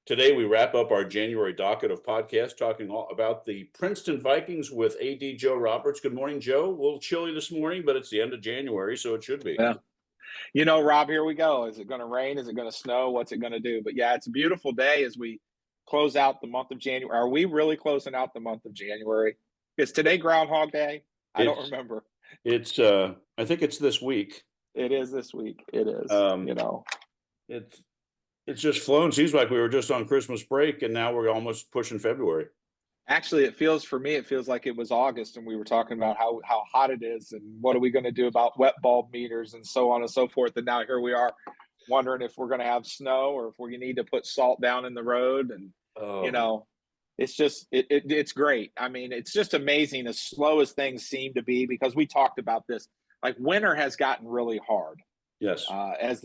Today, we wrap up our January docket of podcasts talking all about the Princeton Vikings with AD Joe Roberts. Good morning, Joe. A little chilly this morning, but it's the end of January, so it should be. Yeah. Rob, here we go. Is it going to rain? Is it going to snow? What's it going to do? But yeah, it's a beautiful day as we close out the month of January. Are we really closing out the month of January? Is today Groundhog Day? I don't remember. I think it's this week. It is this week. It is. It's just flown. Seems like we were just on Christmas break, and now we're almost pushing February. Actually, it feels like it was August, and we were talking about how hot it is, and what are we going to do about wet bulb meters, and so on and so forth. And now here we are, wondering if we're going to have snow or if we need to put salt down in the road. And it's just it's great. I mean, it's just amazing as slow as things seem to be, because we talked about this. Like, winter has gotten really hard. Yes. As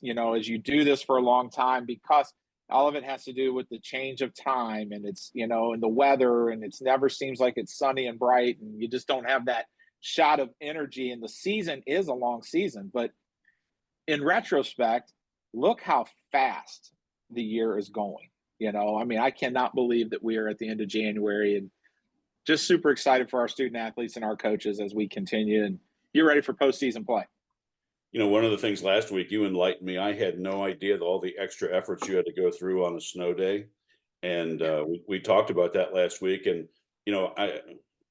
you do this for a long time, because all of it has to do with the change of time, and it's, and the weather, and it's never seems like it's sunny and bright, and you just don't have that shot of energy. And the season is a long season, but in retrospect, look how fast the year is going. I mean, I cannot believe that we are at the end of January, and just super excited for our student athletes and our coaches as we continue and get ready for postseason play. One of the things last week, you enlightened me. I had no idea all the extra efforts you had to go through on a snow day. And we talked about that last week. And,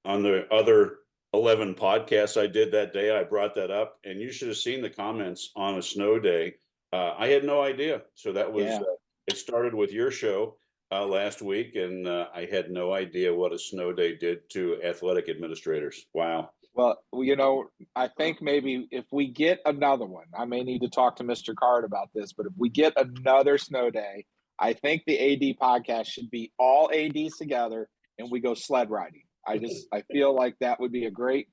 on the other 11 podcasts I did that day, I brought that up. And you should have seen the comments on a snow day. I had no idea. So that was, it started with your show last week. And I had no idea what a snow day did to athletic administrators. Wow. Well, I think maybe if we get another one, I may need to talk to Mr. Card about this, but if we get another snow day, I think the AD podcast should be all ADs together and we go sled riding. I feel like that would be a great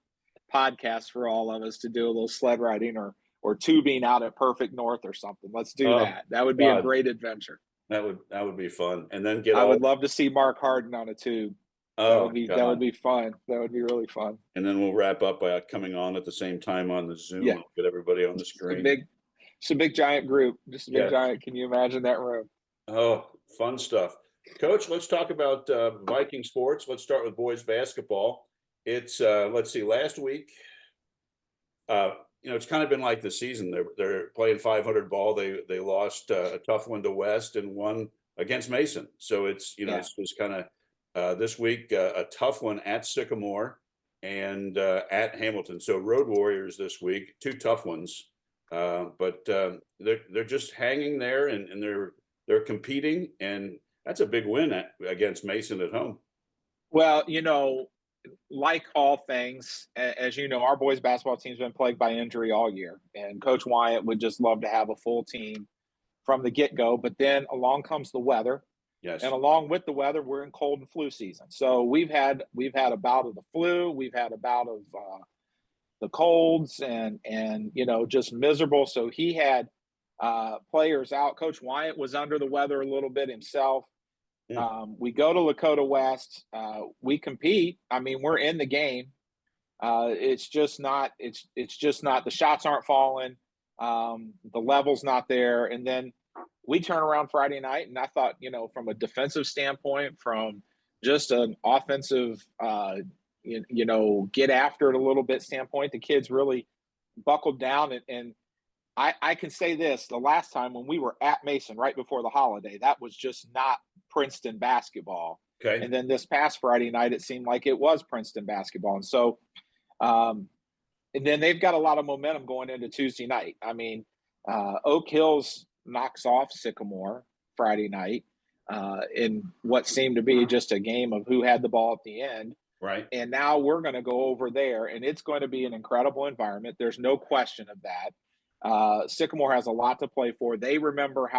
podcast for all of us to do a little sled riding or tubing out at Perfect North or something. Let's do that. That would be a great adventure. That would be fun. And then I would love to see Mark Harden on a tube. That would be fun. That would be really fun. And then we'll wrap up by coming on at the same time on the Zoom. Yeah. Get everybody on the screen. It's a big giant group. Just a big giant. Can you imagine that room? Oh, fun stuff. Coach, let's talk about Viking sports. Let's start with boys basketball. It's let's see. Last week, it's kind of been like the season. They're playing 500 ball. They lost a tough one to West and won against Mason. So it's it's just kind of. This week, a tough one at Sycamore and at Hamilton. So Road Warriors this week, two tough ones, but they're just hanging there and they're competing, and that's a big win against Mason at home. Well, like all things, as you know, our boys basketball team's been plagued by injury all year, and Coach Wyatt would just love to have a full team from the get-go. But then along comes the weather. Yes. And along with the weather, we're in cold and flu season. So we've had a bout of the flu, we've had a bout of the colds, and just miserable. So he had players out. Coach Wyatt was under the weather a little bit himself. We go to Lakota West. We compete. I mean, we're in the game. It's just not. It's just not. The shots aren't falling. The level's not there. And then we turn around Friday night, and I thought, from a defensive standpoint, from just an offensive, get after it a little bit standpoint, the kids really buckled down. And I can say this, the last time when we were at Mason right before the holiday, that was just not Princeton basketball. Okay. And then this past Friday night, it seemed like it was Princeton basketball. And so, and then they've got a lot of momentum going into Tuesday night. I mean, Oak Hills knocks off Sycamore Friday night in what seemed to be just a game of who had the ball at the end. Right. And now we're going to go over there, and it's going to be an incredible environment. There's no question of that. Sycamore has a lot to play for. They remember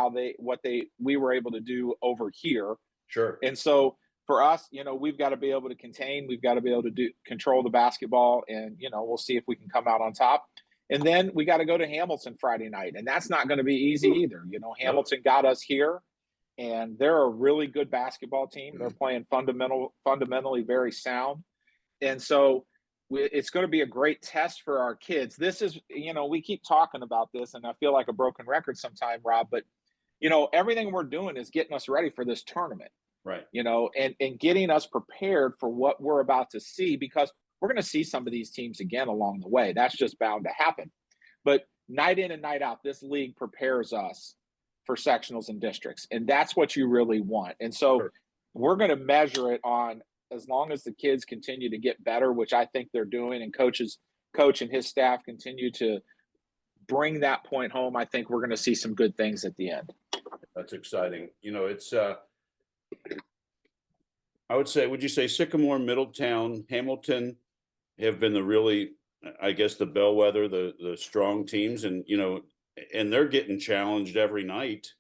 we were able to do over here. Sure. And so for us, we've got to be able to contain. We've got to be able to control the basketball, and we'll see if we can come out on top. And then we got to go to Hamilton Friday night, and that's not going to be easy either. Hamilton got us here, and they're a really good basketball team. They're playing fundamentally very sound. And so it's going to be a great test for our kids. This is, we keep talking about this, and I feel like a broken record sometime, Rob, but everything we're doing is getting us ready for this tournament, Right. and getting us prepared for what we're about to see, because we're going to see some of these teams again along the way. That's just bound to happen. But night in and night out, this league prepares us for sectionals and districts, and that's what you really want. And so Sure. we're going to measure it on, as long as the kids continue to get better, which I think they're doing, and coach and his staff continue to bring that point home. I think we're going to see some good things at the end. That's exciting. It's I would say, would you say Sycamore, Middletown, Hamilton have been the really, I guess, the bellwether, the strong teams, and and they're getting challenged every night.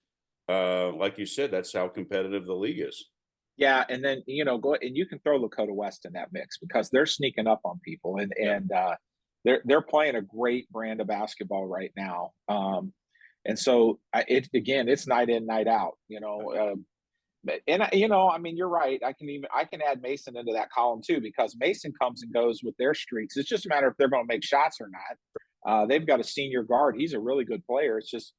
Like you said, that's how competitive the league is. Yeah, and then go and you can throw Lakota West in that mix, because they're sneaking up on people, and Yeah. they're playing a great brand of basketball right now. And so it's night in, night out. I mean, you're right. I can add Mason into that column too, because Mason comes and goes with their streaks. It's just a matter if they're going to make shots or not. They've got a senior guard. He's a really good player. It's just,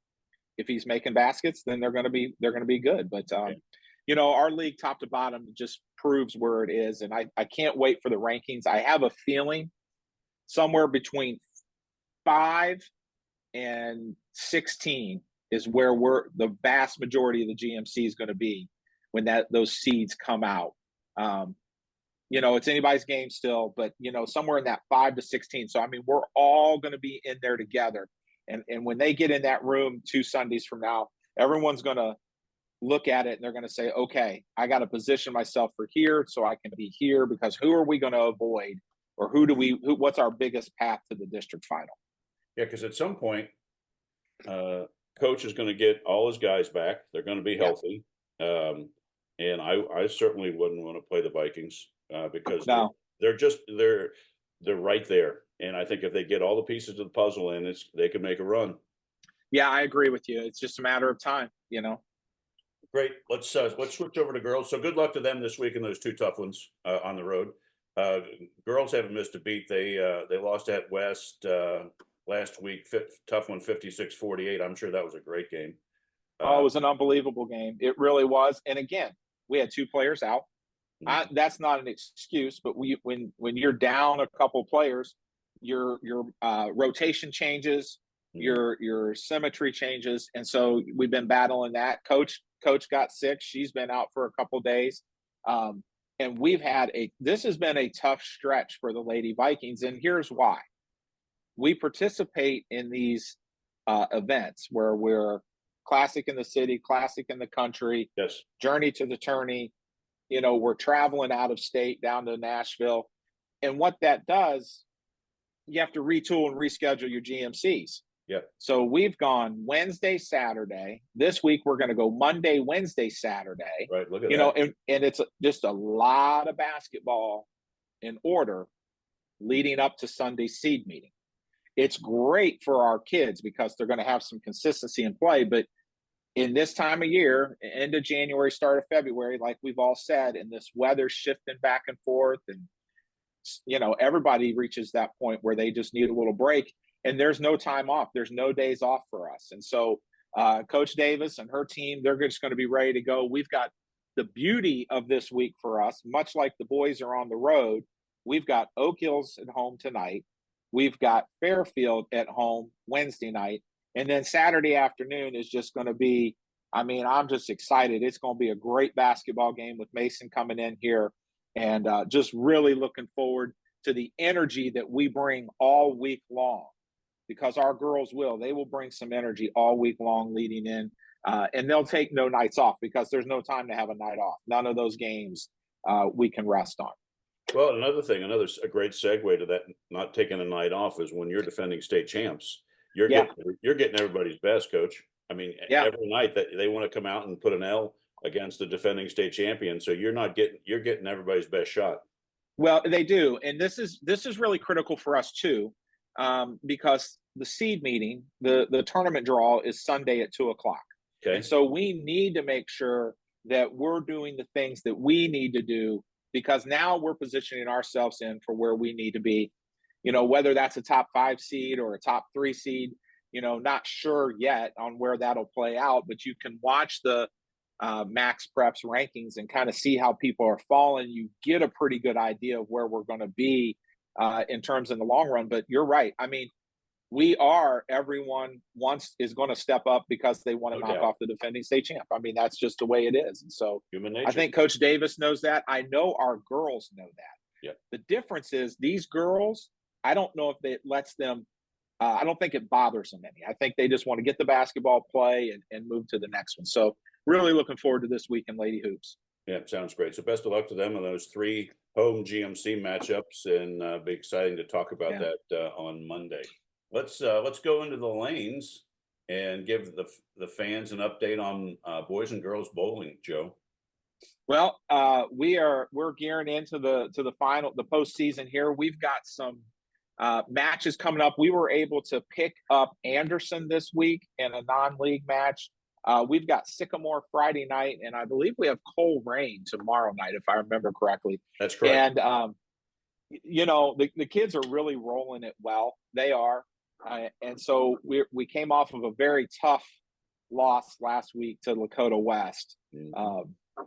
if he's making baskets, then they're going to be good. But Yeah. our league top to bottom just proves where it is, and I can't wait for the rankings. I have a feeling somewhere between 5 and 16 is where the vast majority of the GMC is going to be when those seeds come out. It's anybody's game still, but somewhere in that 5 to 16. So I mean, we're all going to be in there together, and when they get in that room 2 Sundays from now, everyone's going to look at it and they're going to say, okay, I got to position myself for here so I can be here, because who are we going to avoid, or what's our biggest path to the district final? Yeah, because at some point, coach is going to get all his guys back. They're going to be Yeah. healthy. And I certainly wouldn't want to play the Vikings because No. they're right there. And I think if they get all the pieces of the puzzle in, they could make a run. Yeah, I agree with you. It's just a matter of time. Great. Let's switch over to girls. So good luck to them this week in those two tough ones on the road. Girls haven't missed a beat. They lost at West last week. Tough one, 56-48. I'm sure that was a great game. Oh, it was an unbelievable game. It really was. And again, we had 2 players out. That's not an excuse, but when you're down a couple players, your rotation changes, your symmetry changes, and so we've been battling that. Coach got sick; she's been out for a couple days, and this has been a tough stretch for the Lady Vikings, and here's why: we participate in these events where we're classic in the city, classic in the country, Yes. journey to the tourney. We're traveling out of state down to Nashville. And what that does, you have to retool and reschedule your GMCs. Yeah. So we've gone Wednesday, Saturday. This week, we're going to go Monday, Wednesday, Saturday. Right. Look at that. And it's just a lot of basketball in order leading up to Sunday's seed meeting. It's great for our kids because they're going to have some consistency in play, but in this time of year, end of January, start of February, like we've all said, and this weather shifting back and forth, and everybody reaches that point where they just need a little break, and there's no time off. There's no days off for us. And so Coach Davis and her team, they're just going to be ready to go. We've got the beauty of this week for us, much like the boys are on the road. We've got Oak Hills at home tonight. We've got Fairfield at home Wednesday night. And then Saturday afternoon is just going to be, I'm just excited. It's going to be a great basketball game with Mason coming in here, and just really looking forward to the energy that we bring all week long, because our girls they will bring some energy all week long leading in, and they'll take no nights off, because there's no time to have a night off. None of those games we can rest on. Well, a great segue to that, not taking a night off, is when you're defending state champs. You're getting everybody's best, Coach. I mean, every night that they want to come out and put an L against the defending state champion, so you're getting everybody's best shot. Well, they do, and this is really critical for us too, because the seed meeting, the tournament draw is Sunday at 2:00. Okay. And so we need to make sure that we're doing the things that we need to do, because now we're positioning ourselves in for where we need to be. Whether that's a top 5 seed or a top 3 seed, not sure yet on where that'll play out, but you can watch the Max Preps rankings and kind of see how people are falling. You get a pretty good idea of where we're going to be in terms in the long run. But you're right. I mean, everyone is going to step up because they want to No knock doubt. off the defending state champ. I mean, that's just the way it is. And so Human I nature. think Coach Davis knows that. I know our girls know that. Yeah. The difference is these girls, I don't know if it lets them, I don't think it bothers them any. I think they just want to get the basketball play and move to the next one. So really looking forward to this week in Lady Hoops. Yeah, sounds great. So best of luck to them on those 3 home GMC matchups, and be exciting to talk about Yeah. that on Monday. Let's go into the lanes and give the fans an update on boys and girls bowling, Joe. Well, we're gearing into the postseason here. We've got some matches coming up. We were able to pick up Anderson this week in a non-league match. We've got Sycamore Friday night, and I believe we have Coleraine tomorrow night, if I remember correctly. That's correct. And the kids are really rolling it well. They are, and so we came off of a very tough loss last week to Lakota West.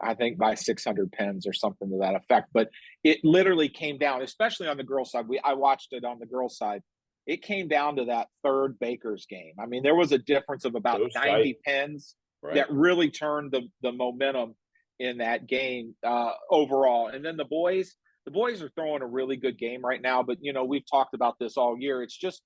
I think by 600 pins or something to that effect. But it literally came down, especially on the girls' side. I watched it on the girls' side. It came down to that third Baker's game. I mean, there was a difference of about 90 pins that really turned the momentum in that game overall. And then the boys are throwing a really good game right now. But, we've talked about this all year. It's just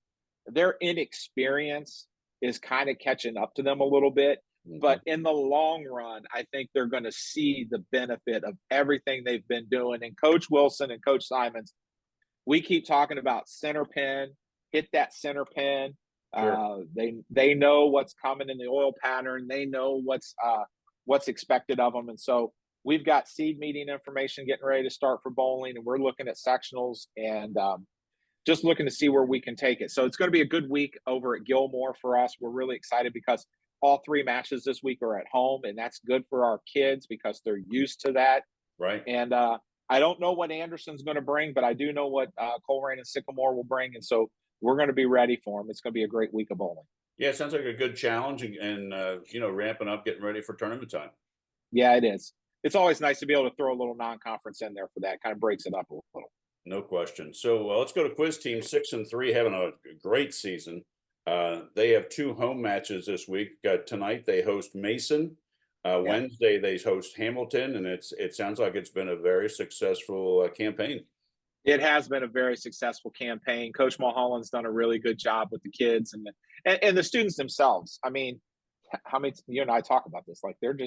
their inexperience is kind of catching up to them a little bit. But in the long run, I think they're going to see the benefit of everything they've been doing. And Coach Wilson and Coach Simons, we keep talking about center pin, hit that center pin. Sure. They know what's coming in the oil pattern. They know what's expected of them. And so we've got seed meeting information getting ready to start for bowling, and we're looking at sectionals and just looking to see where we can take it. So it's going to be a good week over at Gilmore for us. We're really excited because all 3 matches this week are at home, and that's good for our kids because they're used to that. Right. And I don't know what Anderson's going to bring, but I do know what Coleraine and Sycamore will bring. And so we're going to be ready for them. It's going to be a great week of bowling. Yeah, it sounds like a good challenge and ramping up, getting ready for tournament time. Yeah, it is. It's always nice to be able to throw a little non-conference in there for that. Kind of breaks it up a little. No question. So let's go to Quiz Team 6-3, having a great season. They have 2 home matches this week. Tonight they host Mason. Wednesday they host Hamilton, and it sounds like it's been a very successful campaign. It has been a very successful campaign. Coach Mulholland's done a really good job with the kids and the students themselves. I mean, how many you and I talk about this? Like they're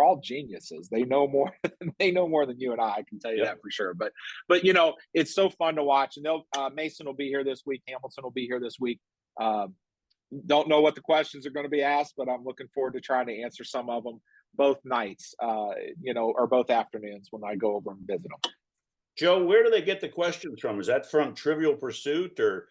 all geniuses. They know more. They know more than you and I can tell you that for sure. But it's so fun to watch. And Mason will be here this week. Hamilton will be here this week. Don't know what the questions are going to be asked, but I'm looking forward to trying to answer some of them both nights, or both afternoons when I go over and visit them. Joe, where do they get the questions from? Is that from Trivial Pursuit or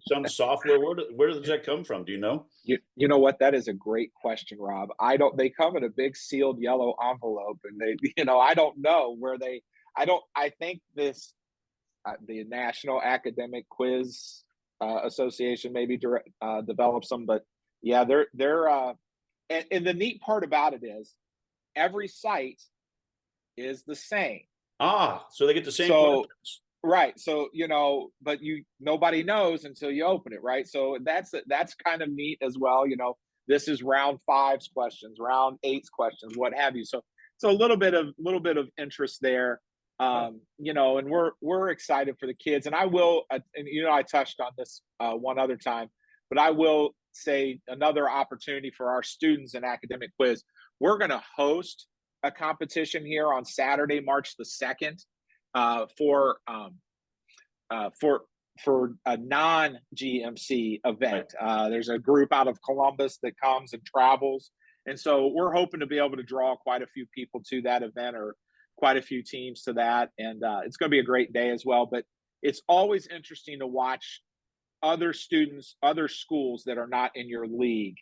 some software? Where does that come from? Do you know? You know what? That is a great question, Rob. They come in a big sealed yellow envelope, and I don't know where I think the National Academic Quiz Association maybe develops them, but yeah, they're and the neat part about it is every site is the same. So they get the same questions. Right. So, but nobody knows until you open it, right? So that's kind of neat as well. This is round 5's questions, round 8's questions, what have you. So a little bit of interest there. And we're excited for the kids. And I will, I touched on this one other time, but I will say another opportunity for our students in academic quiz. We're going to host a competition here on Saturday, March the 2nd, for a non-GMC event. There's a group out of Columbus that comes and travels. And so we're hoping to be able to draw quite a few people to that event, or quite a few teams to that. And it's going to be a great day as well. But it's always interesting to watch other students, other schools that are not in your league,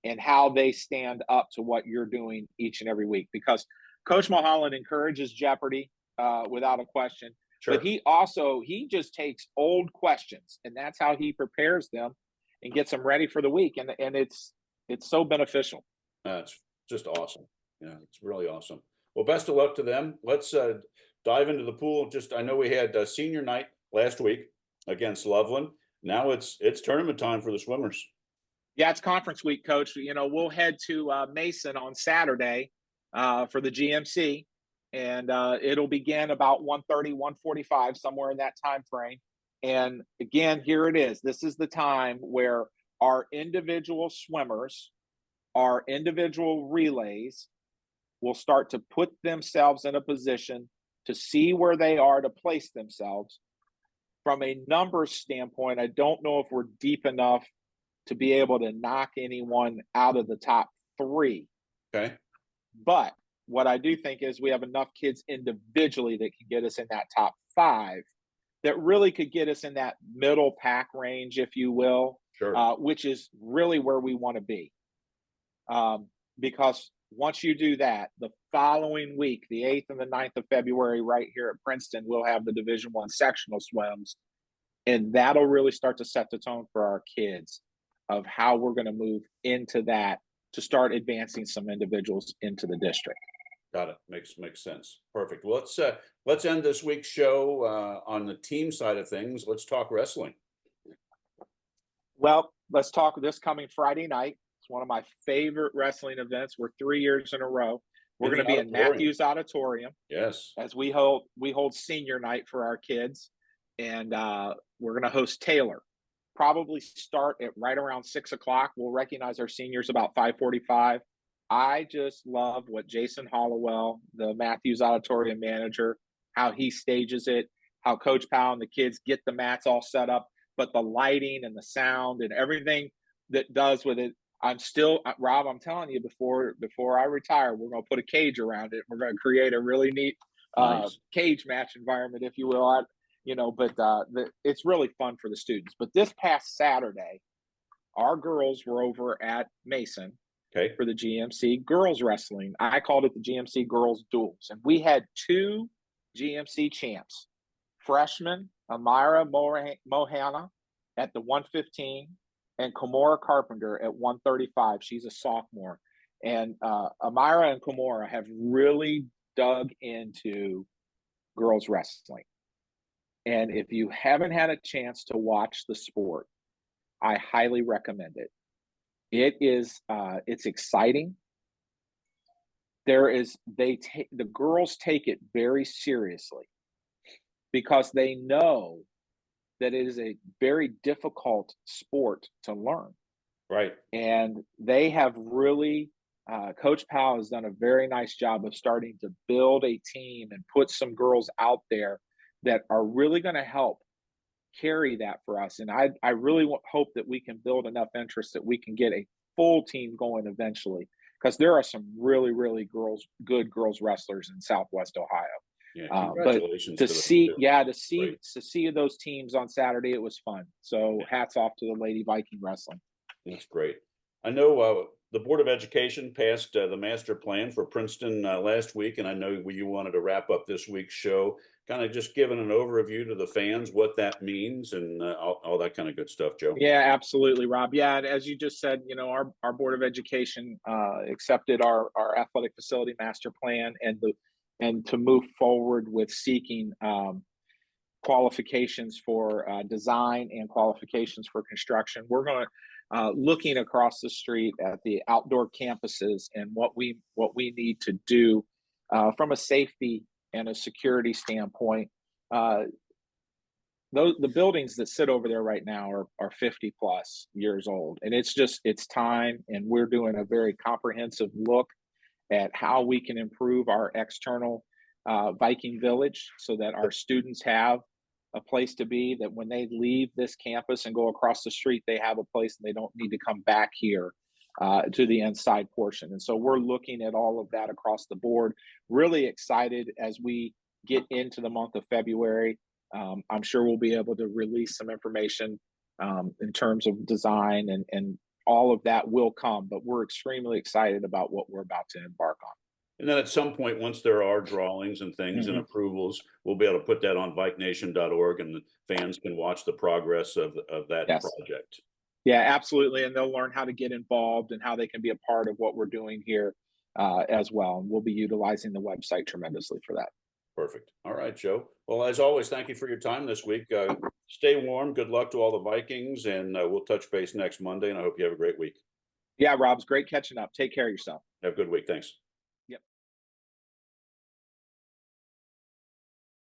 and how they stand up to what you're doing each and every week. Because Coach Mulholland encourages Jeopardy without a question. Sure. But he just takes old questions, and that's how he prepares them. and gets them ready for the week. And it's so beneficial. That's just awesome. Yeah, it's really awesome. Well, best of luck to them. Let's dive into the pool. Just I know we had senior night last week against Loveland. Now it's tournament time for the swimmers. Yeah, it's conference week, Coach. We'll head to Mason on Saturday for the GMC, and it'll begin about 1:30, 1:45, somewhere in that time frame. And again, here it is. This is the time where our individual swimmers, our individual relays will start to put themselves in a position to see where they are to place themselves. From a numbers standpoint, I don't know if we're deep enough to be able to knock anyone out of the top 3. Okay. But what I do think is we have enough kids individually that can get us in that top 5 that really could get us in that middle pack range, if you will, Sure. which is really where we want to be. Because once you do that, the following week, the 8th and the 9th of February, right here at Princeton, we'll have the Division I sectional swims. And that'll really start to set the tone for our kids of how we're going to move into that to start advancing some individuals into the district. Got it. Makes sense. Perfect. Well, let's end this week's show on the team side of things. Let's talk wrestling. Well, let's talk this coming Friday night. It's one of my favorite wrestling events. We're 3 years in a row. We're going to be in Matthews Auditorium. Yes. As we hold senior night for our kids, and we're going to host Taylor. Probably start at right around 6 o'clock. We'll recognize our seniors about 5:45. I just love what Jason Hollowell, the Matthews Auditorium manager, how he stages it, how Coach Powell and the kids get the mats all set up, but the lighting and the sound and everything that does with it. I'm still, Rob, I'm telling you, before I retire, we're going to put a cage around it. We're going to create a really neat Nice. cage match environment, if you will. It's really fun for the students. But this past Saturday, our girls were over at Mason for the GMC girls wrestling. I called it the GMC girls duels. And we had 2 GMC champs, freshman Amira Mohana at the 115 and Kimora Carpenter at 135. She's a sophomore. And Amira and Kimora have really dug into girls wrestling. And if you haven't had a chance to watch the sport, I highly recommend it. It's exciting. The girls take it very seriously because they know that it is a very difficult sport to learn. Right. And they have really, Coach Powell has done a very nice job of starting to build a team and put some girls out there that are really going to help carry that for us. And I really hope that we can build enough interest that we can get a full team going eventually, because there are some really, really good girls wrestlers in Southwest Ohio. Yeah, But congratulations to see Great. those teams on Saturday, it was fun. So hats off to the Lady Viking Wrestling. That's great. I know the Board of Education passed the master plan for Princeton last week, and I know you wanted to wrap up this week's show, kind of just giving an overview to the fans, what that means, and all that kind of good stuff, Joe. Yeah, absolutely, Rob. Yeah, and as you just said, our Board of Education accepted our athletic facility master plan and to move forward with seeking qualifications for design and qualifications for construction. We're going to looking across the street at the outdoor campuses and what we need to do from a safety and a security standpoint. The buildings that sit over there right now are 50 plus years old, and it's time, and we're doing a very comprehensive look at how we can improve our external Viking Village so that our students have a place to be, that when they leave this campus and go across the street, they have a place and they don't need to come back here to the inside portion. And so we're looking at all of that across the board. Really excited as we get into the month of February. I'm sure we'll be able to release some information in terms of design, and all of that will come, but we're extremely excited about what we're about to embark on. And then at some point, once there are drawings and things and approvals, we'll be able to put that on VikeNation.org, and the fans can watch the progress of that project. Yeah, absolutely, and they'll learn how to get involved and how they can be a part of what we're doing here as well. And we'll be utilizing the website tremendously for that. Perfect. All right, Joe. Well, as always, thank you for your time this week. Stay warm. Good luck to all the Vikings, and we'll touch base next Monday. And I hope you have a great week. Yeah, Rob, it's great catching up. Take care of yourself. Have a good week. Thanks.